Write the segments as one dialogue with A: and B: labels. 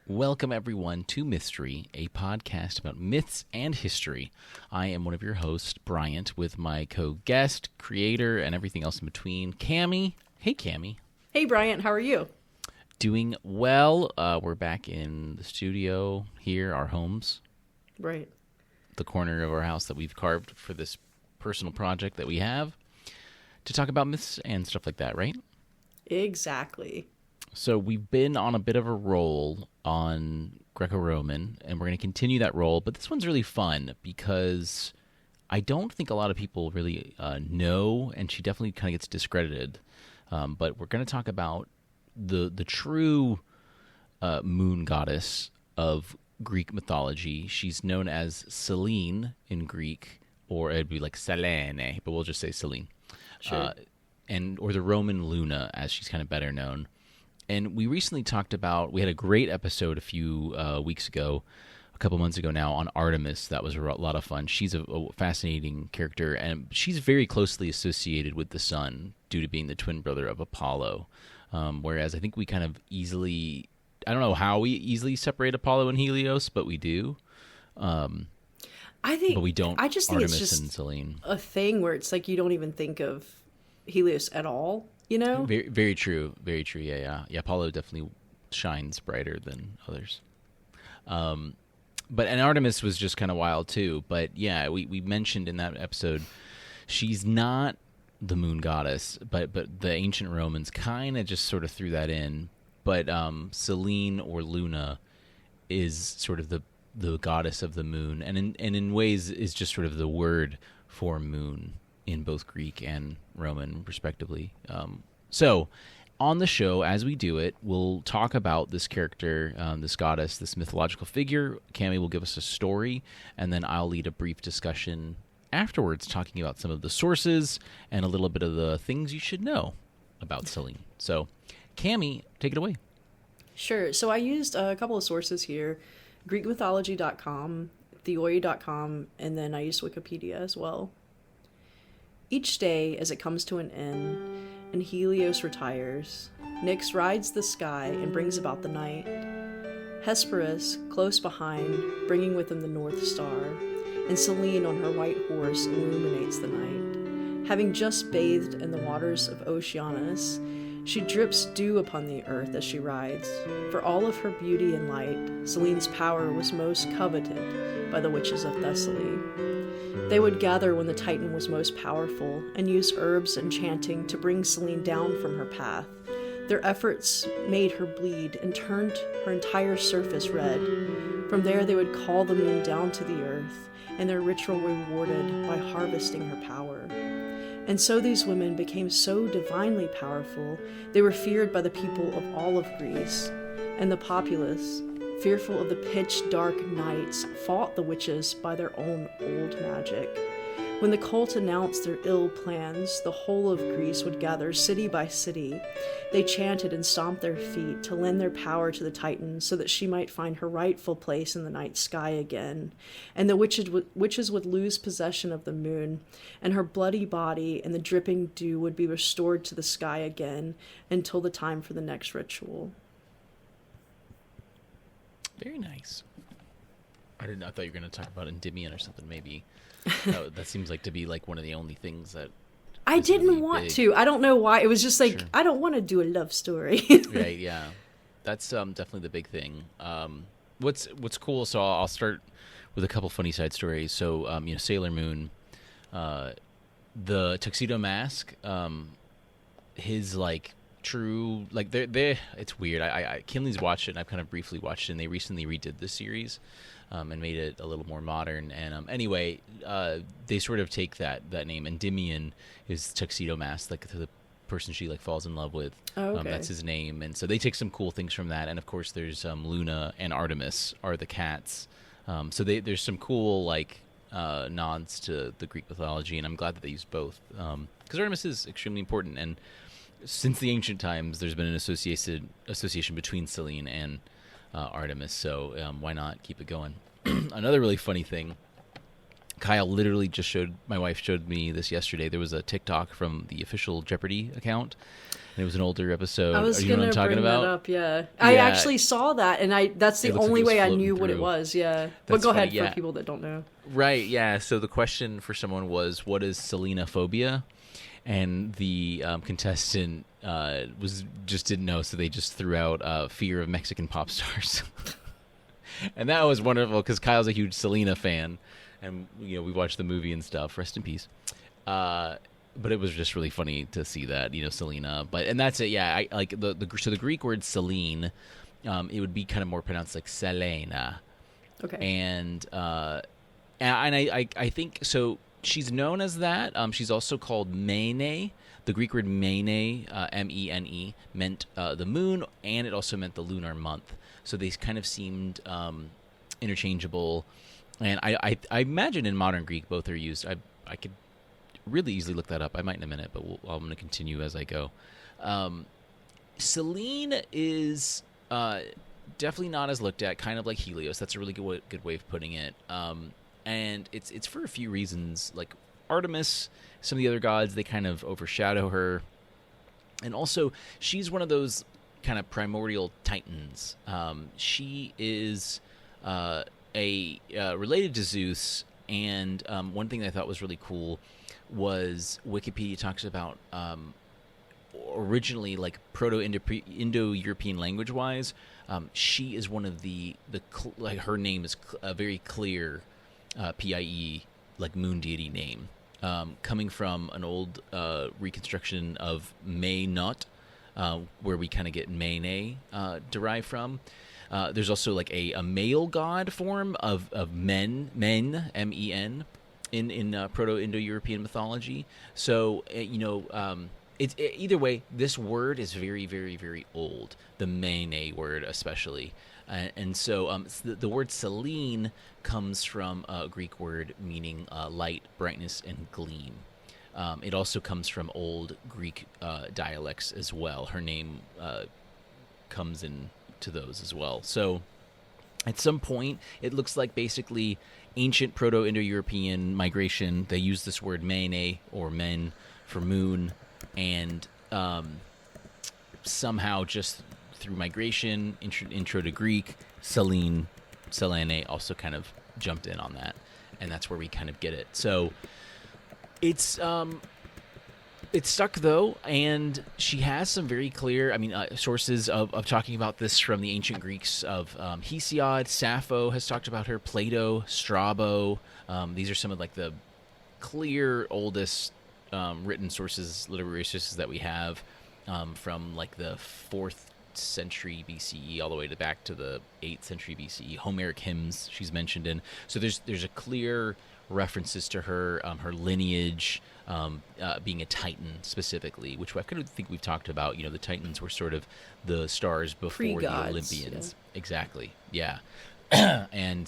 A: Welcome, everyone, to Mythstorie, a podcast about myths and history. I am one of your hosts, Bryant, with my co-guest, creator, and everything else in between, Cammy. Hey, Cammy.
B: Hey, Bryant. How are you?
A: Doing well. We're back in the studio here, our homes.
B: Right.
A: The corner of our house that we've carved for this personal project that we have to talk about myths and stuff like that, right?
B: Exactly.
A: So we've been on a bit of a roll on Greco-Roman, and we're going to continue that roll. But this one's really fun because I don't think a lot of people really know, and she definitely kind of gets discredited. But we're going to talk about the true moon goddess of Greek mythology. She's known as Selene in Greek, or it'd be like Selene, but we'll just say Selene.
B: Sure.
A: Or the Roman Luna, as she's kind of better known. And we recently talked about, we had a great episode a few weeks ago, a couple months ago now, on Artemis. That was a lot of fun. She's a fascinating character, and she's very closely associated with the sun due to being the twin brother of Apollo. Whereas I think we kind of easily, I don't know how we easily separate Apollo and Helios, but we do.
B: I
A: But we don't.
B: I just think
A: Artemis
B: it's just
A: and Selene.
B: a thing where it's like you don't even think of Helios at all, you know?
A: Very, very true. Very true. Yeah. Apollo definitely shines brighter than others. And Artemis was just kind of wild too. But yeah, we mentioned in that episode, she's not the moon goddess, but the ancient Romans kind of just sort of threw that in. But Selene or Luna is sort of the goddess of the moon, and in ways is just sort of the word for moon in both Greek and Roman, respectively. So, on the show, as we do it, we'll talk about this character, this goddess, this mythological figure. Cammy will give us a story, and then I'll lead a brief discussion afterwards, talking about some of the sources and a little bit of the things you should know about Selene. So, Cammy, take it away.
B: Sure. So I used a couple of sources here, GreekMythology.com, Theoi.com, and then I used Wikipedia as well. Each day, as it comes to an end, and Helios retires, Nyx rides the sky and brings about the night. Hesperus, close behind, bringing with him the North Star, and Selene on her white horse illuminates the night. Having just bathed in the waters of Oceanus, she drips dew upon the earth as she rides. For all of her beauty and light, Selene's power was most coveted by the witches of Thessaly. They would gather when the Titan was most powerful and use herbs and chanting to bring Selene down from her path. Their efforts made her bleed and turned her entire surface red. From there they would call the moon down to the earth, and their ritual rewarded by harvesting her power. And so these women became so divinely powerful, they were feared by the people of all of Greece, and the populace, fearful of the pitch-dark nights, fought the witches by their own old magic. When the cult announced their ill plans, the whole of Greece would gather city by city. They chanted and stomped their feet to lend their power to the Titan so that she might find her rightful place in the night sky again. And the witches would lose possession of the moon, and her bloody body and the dripping dew would be restored to the sky again until the time for the next ritual.
A: Very nice. I thought you were going to talk about Endymion or something. Maybe that seems like to be like one of the only things that
B: I didn't
A: really
B: want
A: big.
B: to. I don't know why. It was just like,
A: Sure.
B: I don't want to do a love story.
A: Right? Yeah, that's definitely the big thing. What's cool? So I'll start with a couple funny side stories. So Sailor Moon, the tuxedo mask, his like true like they it's weird. I Kinley's watched it, and I've kind of briefly watched it, and they recently redid the series and made it a little more modern. And anyway, they sort of take that name. Endymion is tuxedo mask, like the person she like falls in love with.
B: Oh, okay.
A: That's his name, and so they take some cool things from that. And of course, there's Luna and Artemis are the cats. So there's some cool like nods to the Greek mythology, and I'm glad that they use both because Artemis is extremely important. And since the ancient times, there's been an association between Selene and Artemis, so why not keep it going? Another really funny thing Kyle literally just my wife showed me this yesterday. There was a TikTok from the official Jeopardy account. And it was an older episode.
B: I was
A: you know what I'm talking
B: bring
A: about?
B: that up, yeah. I actually saw that, and that's the only way I knew what it was, yeah. But go ahead for people that don't know.
A: Right, yeah. So the question for someone was, what is Selenephobia? And the contestant didn't know, so they just threw out fear of Mexican pop stars. And that was wonderful because Kyle's a huge Selena fan, and we watched the movie and stuff. Rest in peace. But it was just really funny to see that, Selena. And that's it. Yeah, I like so the Greek word Selene, it would be kind of more pronounced like Selena.
B: Okay.
A: And I think so. She's known as that. She's also called Mene. The Greek word Mene, Mene, meant the moon, and it also meant the lunar month. So they kind of seemed interchangeable. And I imagine in modern Greek both are used. I could really easily look that up. I might in a minute, but I'm going to continue as I go. Selene is definitely not as looked at, kind of like Helios. That's a really good way of putting it. And it's for a few reasons. Like Artemis, some of the other gods, they kind of overshadow her. And also, she's one of those kind of primordial titans. She is related to Zeus. And one thing that I thought was really cool was Wikipedia talks about originally, like Proto-Indo-European language-wise, she is one of the like her name is a very clear Pie, like moon deity name, coming from an old reconstruction of May Not, where we kind of get Mene derived from. There's also like a male god form of men, Men, in Proto-Indo-European mythology. So, either way, this word is very, very, very old. The Mene word, especially. And so the word Selene comes from a Greek word meaning light, brightness, and gleam. It also comes from old Greek dialects as well. Her name comes into those as well. So at some point, it looks like basically ancient Proto-Indo-European migration. They use this word Mene or men for moon, and somehow just through migration, intro to Greek, Selene also kind of jumped in on that, and that's where we kind of get it. So it's stuck though, and she has some very clear, sources of talking about this from the ancient Greeks of Hesiod. Sappho has talked about her. Plato, Strabo. These are some of like the clear oldest written sources, literary sources that we have from like the 4th century BCE all the way back to the 8th century BCE. Homeric hymns she's mentioned in. So there's a clear references to her, her lineage, being a Titan specifically, which I kind of think we've talked about. The Titans were sort of the stars before the Olympians. Yeah. Exactly. Yeah. And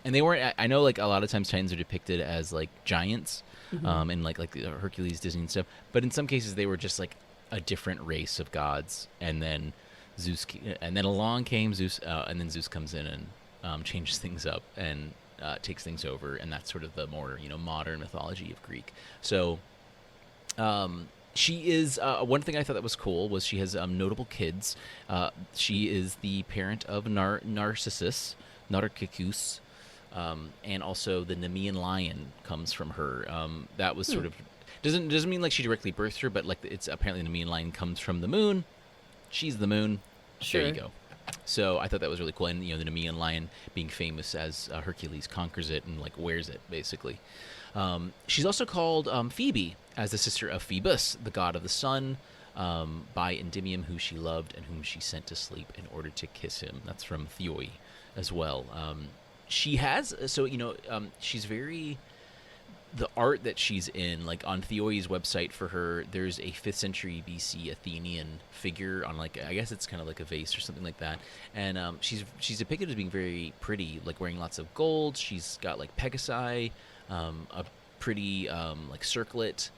A: they weren't, I know like a lot of times Titans are depicted as like giants, and like Hercules, Disney and stuff, but in some cases they were just like a different race of gods, and then Zeus, and then along came Zeus, and then Zeus comes in and changes things up and takes things over, and that's sort of the more modern mythology of Greek. So she is one thing I thought that was cool was she has notable kids. She is the parent of Narcissus, and also the Nemean lion comes from her. That was sort of doesn't mean like she directly birthed her, but like it's apparently the Nemean lion comes from the moon. She's the moon. Sure. There you go. So I thought that was really cool, and the Nemean lion being famous as Hercules conquers it and like wears it basically. She's also called Phoebe as the sister of Phoebus, the god of the sun, by Endymion, who she loved and whom she sent to sleep in order to kiss him. That's from Theoi as well. She has she's very. The art that she's in, like on Theoi's website for her, there's a 5th century BC Athenian figure on like, I guess it's kind of like a vase or something like that. And she's depicted as being very pretty, like wearing lots of gold. She's got like Pegasi, a pretty like circlet,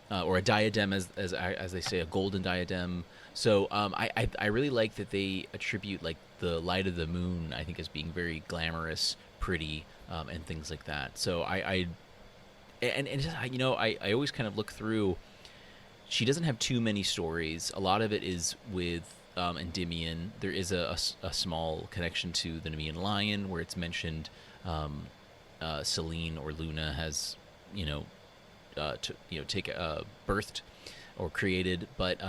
A: or a diadem, as they say, a golden diadem. So I really like that they attribute like the light of the moon, I think, as being very glamorous, pretty, and things like that. So I and just, I always kind of look through. She doesn't have too many stories. A lot of it is with Endymion. There is a small connection to the Nemean lion, where it's mentioned Selene or Luna has, birthed or created, but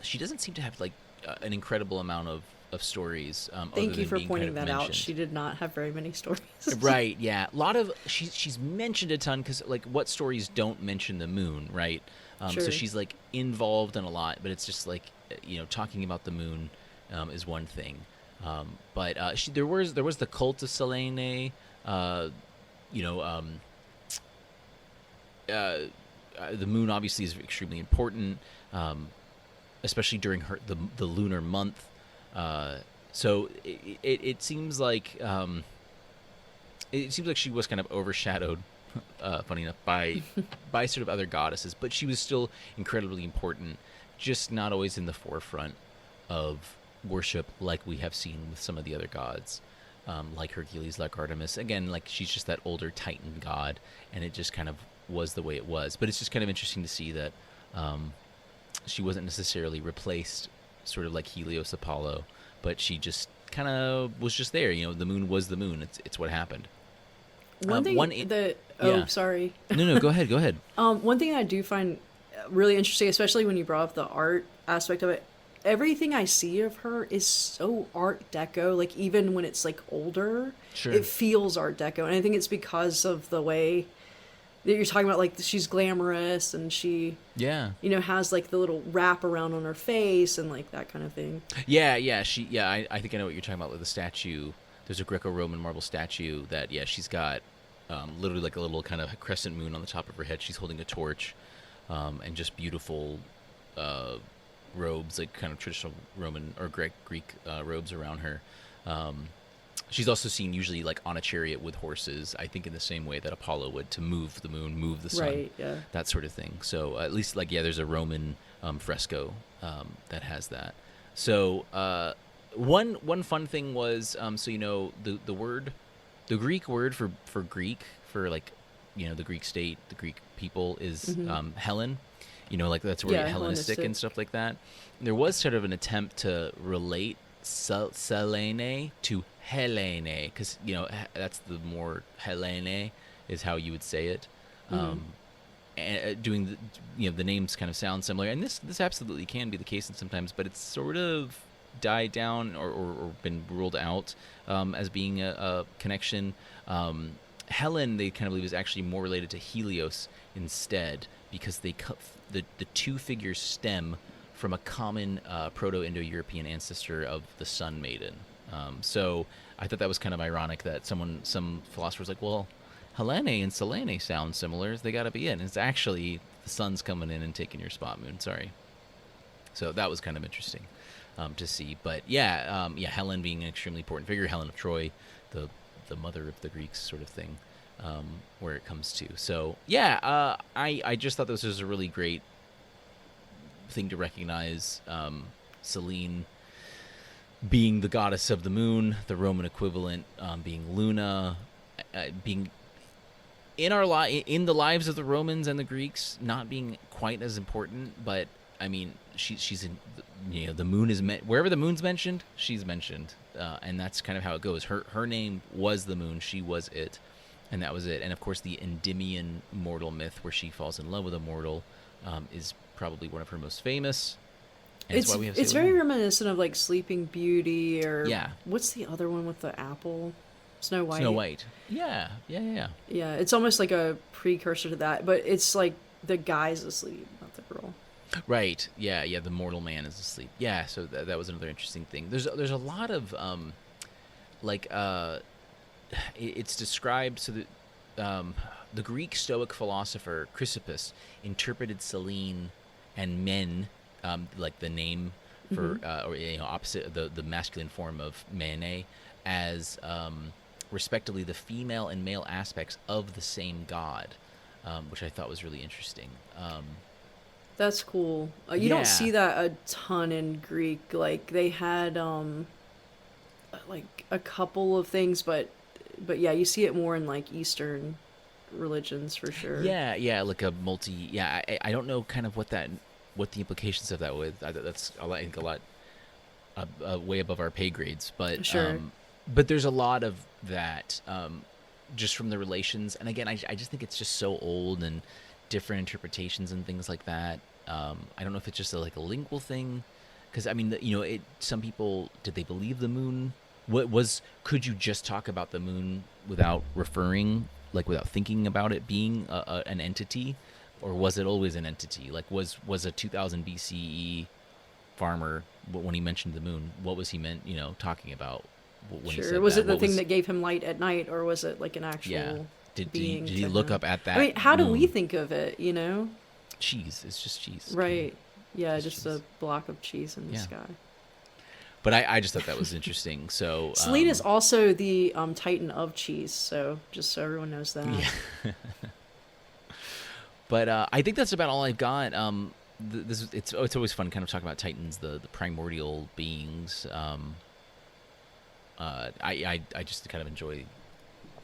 A: she doesn't seem to have like an incredible amount of stories.
B: Thank
A: other
B: you
A: than
B: for
A: being
B: pointing
A: kind of
B: that out.
A: mentioned.
B: She did not have very many stories.
A: Right, yeah. A lot of she's mentioned a ton, because like, what stories don't mention the moon, right?
B: Sure.
A: So she's like involved in a lot, but it's just like, talking about the moon is one thing. But there was the cult of Selene. The moon obviously is extremely important, especially during the lunar month. So it seems like she was kind of overshadowed, funny enough, by sort of other goddesses, but she was still incredibly important, just not always in the forefront of worship like we have seen with some of the other gods, like Hercules, like Artemis. Again, like, she's just that older Titan god, and it just kind of was the way it was. But it's just kind of interesting to see that she wasn't necessarily replaced, sort of like Helios, Apollo, but she just kind of was just there. The moon was the moon. It's what happened.
B: One thing sorry.
A: No, go ahead.
B: One thing I do find really interesting, especially when you brought up the art aspect of it, everything I see of her is so Art Deco. Like, even when it's like older,
A: Sure.
B: It feels Art Deco, and I think it's because of the way that you're talking about. Like, she's glamorous, and she, has like the little wrap around on her face and like that kind of thing.
A: Yeah. I think I know what you're talking about with the statue. There's a Greco-Roman marble statue that, she's got literally like a little kind of crescent moon on the top of her head. She's holding a torch, and just beautiful robes, like kind of traditional Roman or Greek robes around her. She's also seen usually like on a chariot with horses, I think in the same way that Apollo would, to move the moon, move the sun,
B: right, yeah.
A: That sort of thing. So at least, like, there's a Roman fresco that has that. So one fun thing was, the Greek word for Greek, for like, the Greek state, the Greek people is Helen. Like, that's where Hellenistic and stuff like that. There was sort of an attempt to relate Selene to Helene, because that's the more Helene is how you would say it. And doing the names kind of sound similar, and this absolutely can be the case sometimes, but it's sort of died down or been ruled out as being a connection. Helen, they kind of believe, is actually more related to Helios instead, because the two figures stem from a common Proto-Indo-European ancestor of the Sun Maiden. So I thought that was kind of ironic that some philosophers like, well, Helene and Selene sound similar, they got to be in. It's actually the sun's coming in and taking your spot moon. Sorry. So that was kind of interesting to see. But Helen being an extremely important figure, Helen of Troy, the mother of the Greeks, sort of thing, where it comes to. So I just thought this was a really great thing to recognize. Selene being the goddess of the moon, the Roman equivalent being Luna, being in the lives of the Romans and the Greeks, not being quite as important, but I mean, she's in, the moon is wherever the moon's mentioned, she's mentioned, and that's kind of how it goes. Her name was the moon, she was it, and that was it. And of course, the Endymion mortal myth, where she falls in love with a mortal, is probably one of her most famous. And it's
B: very reminiscent of like Sleeping Beauty, or
A: yeah.
B: What's the other one with the apple? Snow White.
A: Snow White. Yeah.
B: Yeah, it's almost like a precursor to that, but it's like the guy's asleep, not the girl.
A: Right. Yeah. The mortal man is asleep. Yeah. So that was another interesting thing. There's a lot of it's described so that the Greek Stoic philosopher Chrysippus interpreted Selene and men, like the name for opposite the masculine form of Mene, as respectively the female and male aspects of the same god, which I thought was really interesting.
B: That's cool. You don't see that a ton in Greek. Like, they had like a couple of things, but yeah, you see it more in like Eastern religions for sure.
A: Yeah, like a multi. Yeah, I don't know kind of what the implications of that would. That's I think a lot way above our pay grades,
B: Sure.
A: but there's a lot of that just from the relations. And again, I just think it's just so old and different interpretations and things like that. I don't know if it's just like a lingual thing, because I mean, some people, did they believe the moon? Could you just talk about the moon without referring, like without thinking about it being an entity, or was it always an entity? Like was a 2000 BCE farmer, when he mentioned the moon, what was he talking about when he said
B: Was
A: that?
B: it the thing that gave him light at night, or was it like an actual
A: Did
B: being?
A: he look up at that?
B: I mean, how do we
A: moon?
B: think of it?
A: Cheese. It's just cheese.
B: Right. Yeah,
A: Just
B: just
A: cheese.
B: a block of cheese in the sky.
A: But I just thought that was interesting. So
B: Selene is also the titan of cheese, so just so everyone knows that.
A: Yeah. But I think that's about all I've got. It's always fun kind of talking about titans, the primordial beings. I just kind of enjoy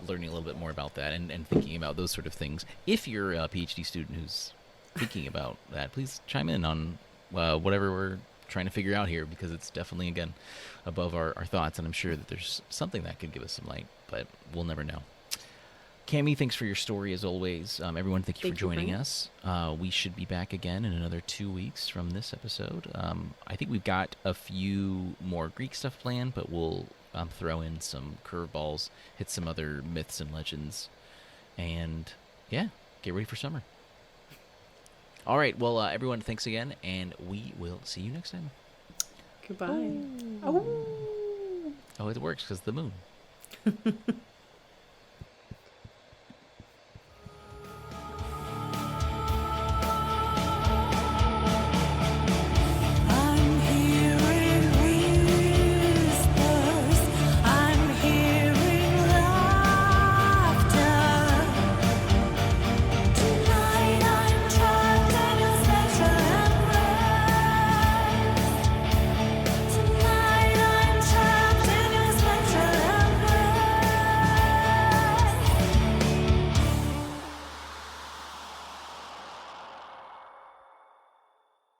A: learning a little bit more about that and thinking about those sort of things. If you're a PhD student who's thinking about that, please chime in on whatever we're trying to figure out here, because it's definitely, again, above our thoughts, and I'm sure that there's something that could give us some light, but we'll never know. Cammy, thanks for your story as always. Everyone, thank you for joining us. We should be back again in another 2 weeks from this episode. I think we've got a few more Greek stuff planned, but we'll throw in some curveballs, hit some other myths and legends, and yeah, get ready for summer. All right, well, everyone, thanks again, and we will see you next time.
B: Goodbye.
A: Oh, it works because the moon.